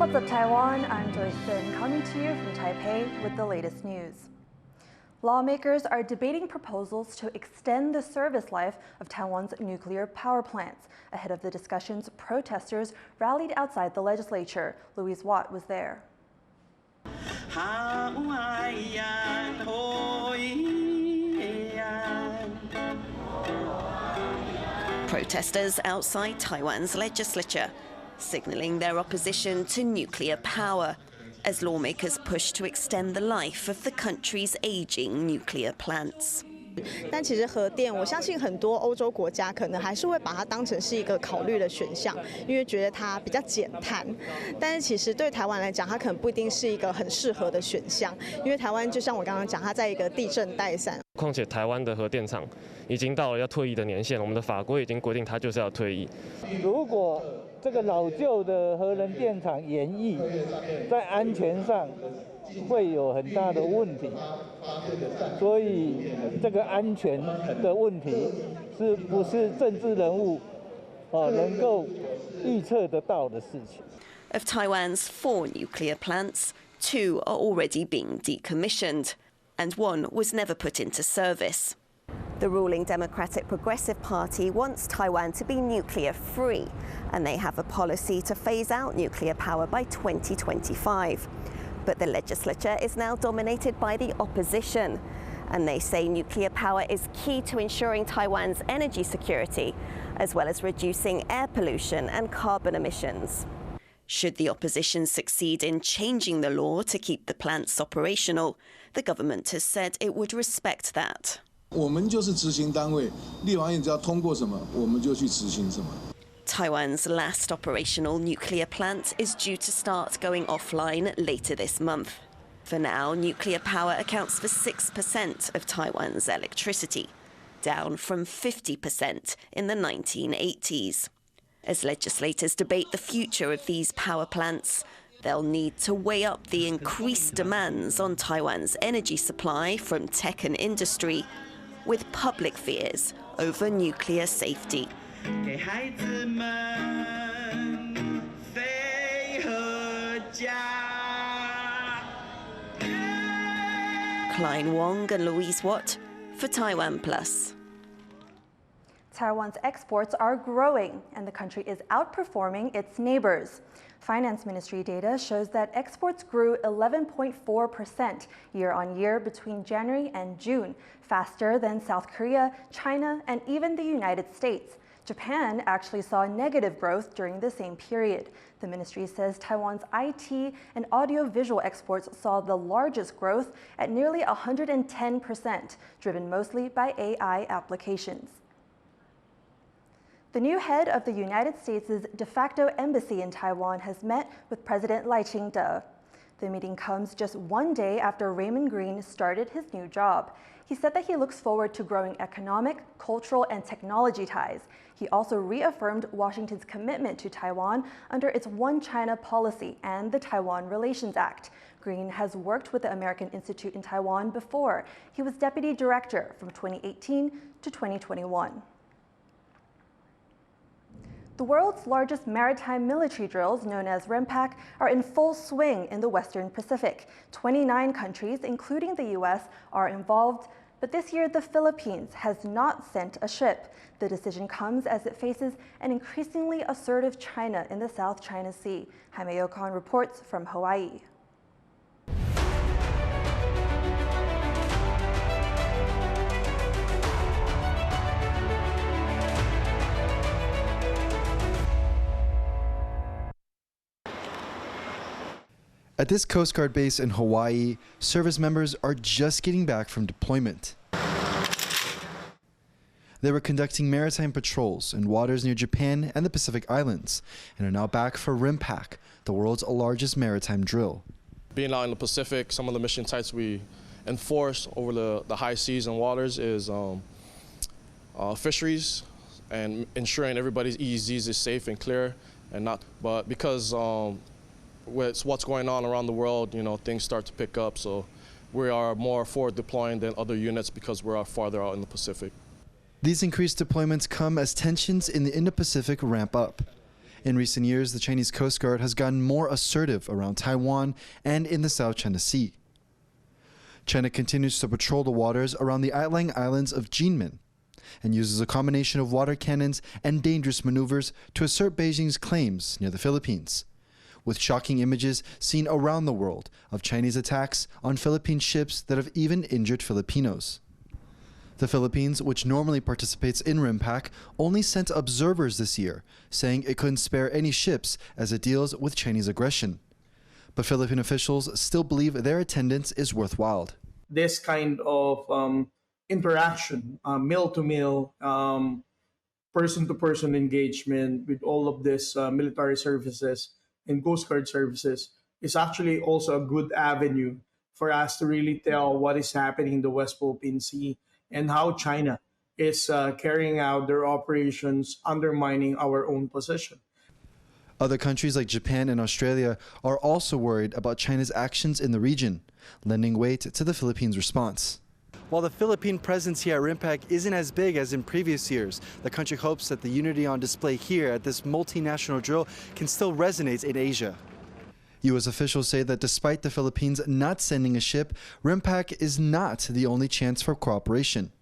What's up, Taiwan? I'm Joyce coming to you from Taipei with the latest news. Lawmakers are debating proposals to extend the service life of Taiwan's nuclear power plants. Ahead of the discussions, protesters rallied outside the legislature. Louise Watt was there. Protesters outside Taiwan's legislature, signaling their opposition to nuclear power as lawmakers push to extend the life of the country's aging nuclear plants. 但其实核电，我相信很多欧洲国家可能还是会把它当成是一个考虑的选项，因为觉得它比较减碳。但是其实对台湾来讲，它可能不一定是一个很适合的选项，因为台湾就像我刚刚讲，它在一个地震带上。况且台湾的核电厂已经到了要退役的年限，我们的法规已经规定它就是要退役。如果这个老旧的核能电厂延役，在安全上会有很大的问题，所以这个安全的问题是不是政治人物能够预测得到的事情？ Of Taiwan's 4 nuclear plants, 2 are already being decommissioned, and 1 was never put into service. The ruling Democratic Progressive Party wants Taiwan to be nuclear-free, and they have a policy to phase out nuclear power by 2025. But the legislature is now dominated by the opposition, and they say nuclear power is key to ensuring Taiwan's energy security, as well as reducing air pollution and carbon emissions. Should the opposition succeed in changing the law to keep the plants operational, the government has said it would respect that. 我们就是执行单位，立法院只要通过什么，我们就去执行什么。 Taiwan's last operational nuclear plant is due to start going offline later this month. For now, nuclear power accounts for 6% of Taiwan's electricity, down from 50% in the 1980s. As legislators debate the future of these power plants, they'll need to weigh up the increased demands on Taiwan's energy supply from tech and industry with public fears over nuclear safety. Klein Wong and Louise Watt for TaiwanPlus. Taiwan's exports are growing, and the country is outperforming its neighbors. Finance Ministry data shows that exports grew 11.4% year-on-year between January and June, faster than South Korea, China, and even the United States. Japan actually saw negative growth during the same period. The ministry says Taiwan's IT and audiovisual exports saw the largest growth at nearly 110%, driven mostly by AI applications. The new head of the United States' de facto embassy in Taiwan has met with President Lai Ching-te. The meeting comes just one day after Raymond Green started his new job. He said that he looks forward to growing economic, cultural, and technology ties. He also reaffirmed Washington's commitment to Taiwan under its One China policy and the Taiwan Relations Act. Green has worked with the American Institute in Taiwan before. He was deputy director from 2018 to 2021. The world's largest maritime military drills, known as RIMPAC, are in full swing in the Western Pacific. 29 countries, including the U.S., are involved, but this year the Philippines has not sent a ship. The decision comes as it faces an increasingly assertive China in the South China Sea. Jaime Ocon reports from Hawaii. At this Coast Guard base in Hawaii, service members are just getting back from deployment. They were conducting maritime patrols in waters near Japan and the Pacific Islands and are now back for RIMPAC, the world's largest maritime drill. Being out in the Pacific, some of the mission types we enforce over the high seas and waters is fisheries and ensuring everybody's EEZs is safe and clear, and not. But because with what's going on around the world, things start to pick up. So we are more forward deploying than other units because we're farther out in the Pacific. These increased deployments come as tensions in the Indo-Pacific ramp up. In recent years, the Chinese Coast Guard has gotten more assertive around Taiwan and in the South China Sea. China continues to patrol the waters around the outlying islands of Jinmen and uses a combination of water cannons and dangerous maneuvers to assert Beijing's claims near the Philippines, with shocking images seen around the world of Chinese attacks on Philippine ships that have even injured Filipinos. The Philippines, which normally participates in RIMPAC, only sent observers this year, saying it couldn't spare any ships as it deals with Chinese aggression. But Philippine officials still believe their attendance is worthwhile. This kind of interaction, mill-to-mill, person-to-person engagement with all of this military services and Coast Guard services is actually also a good avenue for us to really tell what is happening in the West Philippine Sea and how China is carrying out their operations, undermining our own position. Other countries like Japan and Australia are also worried about China's actions in the region, lending weight to the Philippines' response. While the Philippine presence here at RIMPAC isn't as big as in previous years, the country hopes that the unity on display here at this multinational drill can still resonate in Asia. U.S. officials say that despite the Philippines not sending a ship, RIMPAC is not the only chance for cooperation.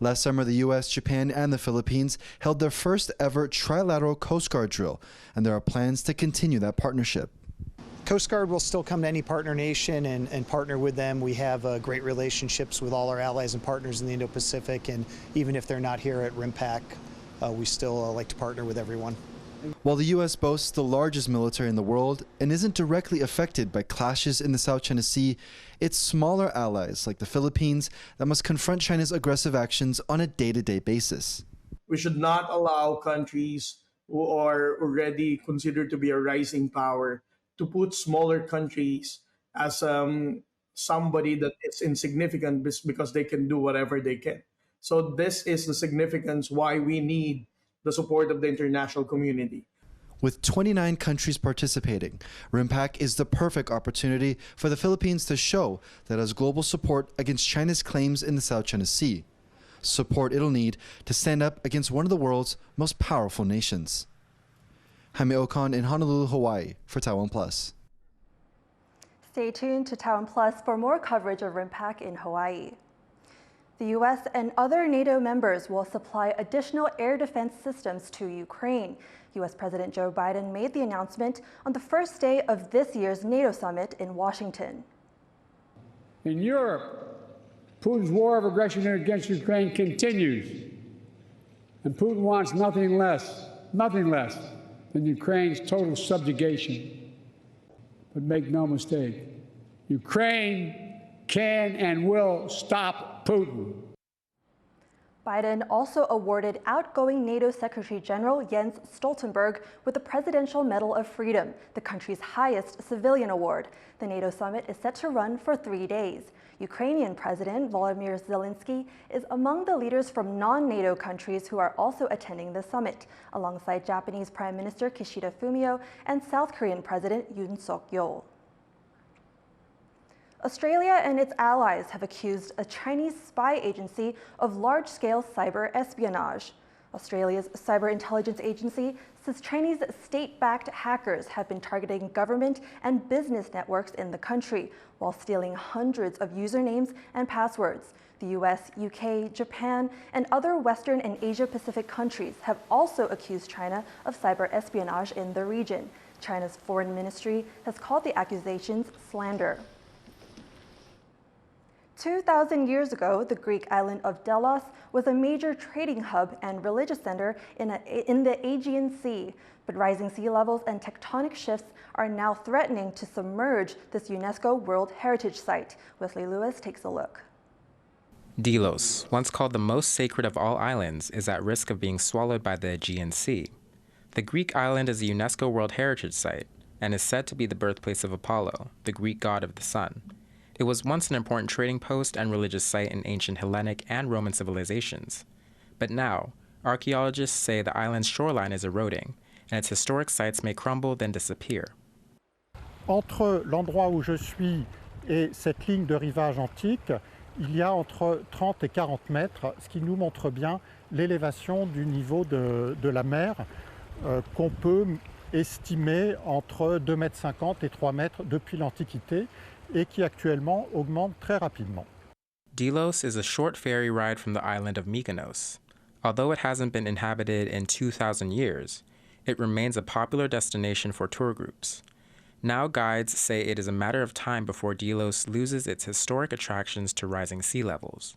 Last summer, the U.S., Japan, and the Philippines held their first ever trilateral Coast Guard drill, and there are plans to continue that partnership. Coast Guard will still come to any partner nation and partner with them. We have great relationships with all our allies and partners in the Indo-Pacific, and even if they're not here at RIMPAC, we still like to partner with everyone. While the U.S. boasts the largest military in the world and isn't directly affected by clashes in the South China Sea, it's smaller allies like the Philippines that must confront China's aggressive actions on a day-to-day basis. We should not allow countries who are already considered to be a rising power to put smaller countries as somebody that is insignificant because they can do whatever they can. So this is the significance why we need the support of the international community. With 29 countries participating, RIMPAC is the perfect opportunity for the Philippines to show that it has global support against China's claims in the South China Sea, support it'll need to stand up against one of the world's most powerful nations. Jaime Ocon in Honolulu, Hawaii for TaiwanPlus. Stay tuned to TaiwanPlus for more coverage of RIMPAC in Hawaii. The U.S. and other NATO members will supply additional air defense systems to Ukraine. U.S. President Joe Biden made the announcement on the first day of this year's NATO summit in Washington. In Europe, Putin's war of aggression against Ukraine continues, and Putin wants nothing less than Ukraine's total subjugation. But make no mistake, Ukraine can and will stop Putin. Biden also awarded outgoing NATO Secretary General Jens Stoltenberg with the Presidential Medal of Freedom, the country's highest civilian award. The NATO summit is set to run for 3 days. Ukrainian President Volodymyr Zelensky is among the leaders from non-NATO countries who are also attending the summit, alongside Japanese Prime Minister Kishida Fumio and South Korean President Yoon Suk-yeol. Australia and its allies have accused a Chinese spy agency of large-scale cyber espionage. Australia's cyber intelligence agency says Chinese state-backed hackers have been targeting government and business networks in the country while stealing hundreds of usernames and passwords. The US, UK, Japan, and other Western and Asia-Pacific countries have also accused China of cyber espionage in the region. China's foreign ministry has called the accusations slander. 2,000 years ago, the Greek island of Delos was a major trading hub and religious center in the Aegean Sea. But rising sea levels and tectonic shifts are now threatening to submerge this UNESCO World Heritage Site. Wesley Lewis takes a look. Delos, once called the most sacred of all islands, is at risk of being swallowed by the Aegean Sea. The Greek island is a UNESCO World Heritage Site and is said to be the birthplace of Apollo, the Greek god of the sun. It was once an important trading post and religious site in ancient Hellenic and Roman civilizations. But now, archaeologists say the island's shoreline is eroding, and its historic sites may crumble then disappear. Entre l'endroit où je suis et cette ligne de rivage antique, il y a entre 30 et 40 mètres, ce qui nous montre bien l'élévation du niveau de la mer. qu'on peut estimer entre 2,50 m et 3 mètres depuis l'Antiquité et qui actuellement augmente très rapidement. Delos is a short ferry ride from the island of Mykonos. Although it hasn't been inhabited in 2,000 years, it remains a popular destination for tour groups. Now guides say it is a matter of time before Delos loses its historic attractions to rising sea levels.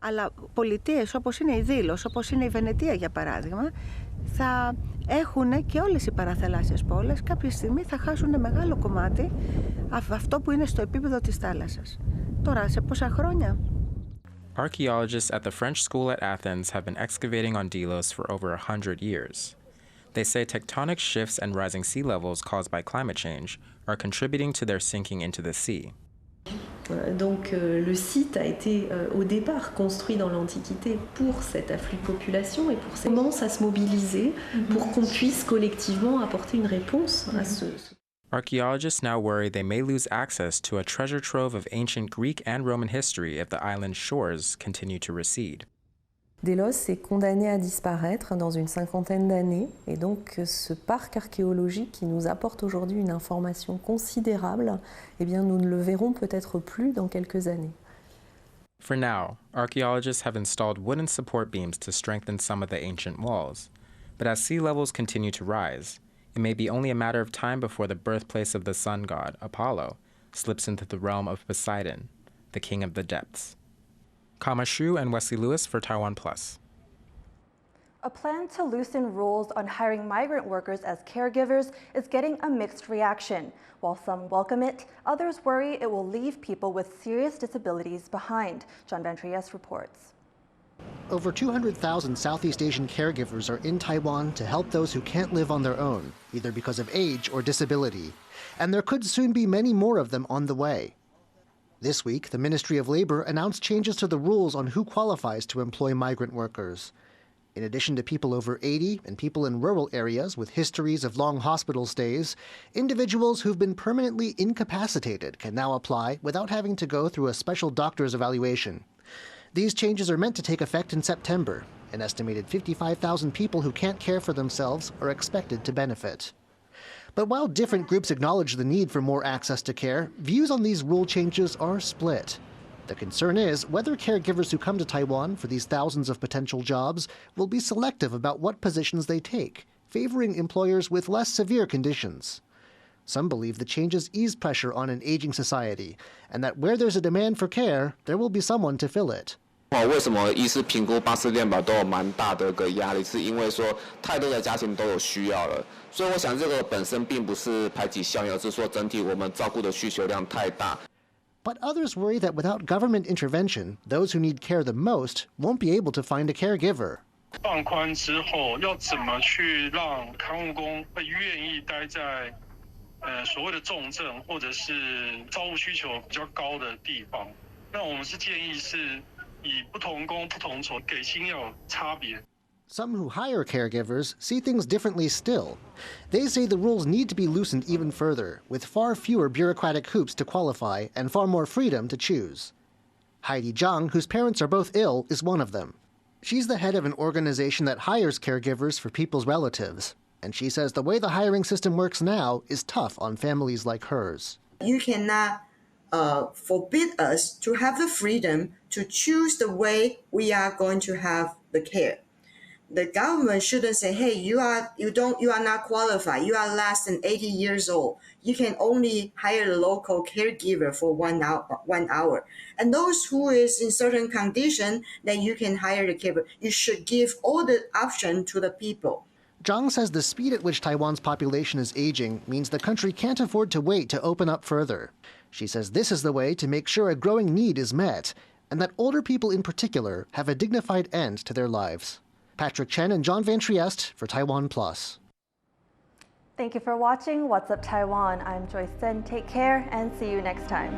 Αλλά πολιτείες όπως είναι η Δήλος, όπως είναι η Βενετία για παράδειγμα, θα έχουν και όλες οι παραθαλάσσιες πόλεις κάποια στιγμή θα χάσουν μεγάλο κομμάτι αυτό που είναι στο επίπεδο της θάλασσας. Τώρα, σε πόσα χρόνια? Archaeologists at the French school at Athens have been excavating on Delos for over 100 years. They say tectonic shifts and rising sea levels caused by climate change are contributing to their sinking into the sea. Donc le site a été au départ construit dans l'Antiquité pour cet afflux de population et pour commence à se mobiliser pour qu'on puisse collectivement apporter une réponse à ce. Archaeologists now worry they may lose access to a treasure trove of ancient Greek and Roman history if the island's shores continue to recede. Delos est condamné à disparaître dans une cinquantaine d'années et donc ce parc archéologique qui nous apporte aujourd'hui une information considérable, eh bien nous ne le verrons peut-être plus dans quelques années. For now, archaeologists have installed wooden support beams to strengthen some of the ancient walls. But as sea levels continue to rise, it may be only a matter of time before the birthplace of the sun god, Apollo, slips into the realm of Poseidon, the king of the depths. Kama Shu and Wesley Lewis for TaiwanPlus. A plan to loosen rules on hiring migrant workers as caregivers is getting a mixed reaction. While some welcome it, others worry it will leave people with serious disabilities behind. John Van Trieste reports. Over 200,000 Southeast Asian caregivers are in Taiwan to help those who can't live on their own, either because of age or disability. And there could soon be many more of them on the way. This week, the Ministry of Labor announced changes to the rules on who qualifies to employ migrant workers. In addition to people over 80 and people in rural areas with histories of long hospital stays, individuals who've been permanently incapacitated can now apply without having to go through a special doctor's evaluation. These changes are meant to take effect in September. An estimated 55,000 people who can't care for themselves are expected to benefit. But while different groups acknowledge the need for more access to care, views on these rule changes are split. The concern is whether caregivers who come to Taiwan for these thousands of potential jobs will be selective about what positions they take, favoring employers with less severe conditions. Some believe the changes ease pressure on an aging society, and that where there's a demand for care, there will be someone to fill it. 为什么医师评估巴氏健保都有蛮大的个压力，是因为说太多的家庭都有需要了，所以我想这个本身并不是排挤效应，而是说整体我们照顾的需求量太大。 But others worry that without government intervention, those who need care the most won't be able to find a caregiver. 放宽之后，要怎么去让看护工会愿意待在所谓的重症或者是照护需求比较高的地方？那我们是建议是。 Some who hire caregivers see things differently still. They say the rules need to be loosened even further, with far fewer bureaucratic hoops to qualify and far more freedom to choose. Heidi Zhang, whose parents are both ill, is one of them. She's the head of an organization that hires caregivers for people's relatives, and she says the way the hiring system works now is tough on families like hers. You cannot forbid us to have the freedom to choose the way we are going to have the care. The government shouldn't say, "Hey, you are not qualified. You are less than 80 years old. You can only hire a local caregiver for 1 hour. And those who is in certain condition, then you can hire the caregiver. You should give all the option to the people." Zhang says the speed at which Taiwan's population is aging means the country can't afford to wait to open up further. She says this is the way to make sure a growing need is met, and that older people in particular have a dignified end to their lives. Patrick Chen and John Van Trieste for TaiwanPlus. Thank you for watching What's Up Taiwan. I'm Joyce. Take care and see you next time.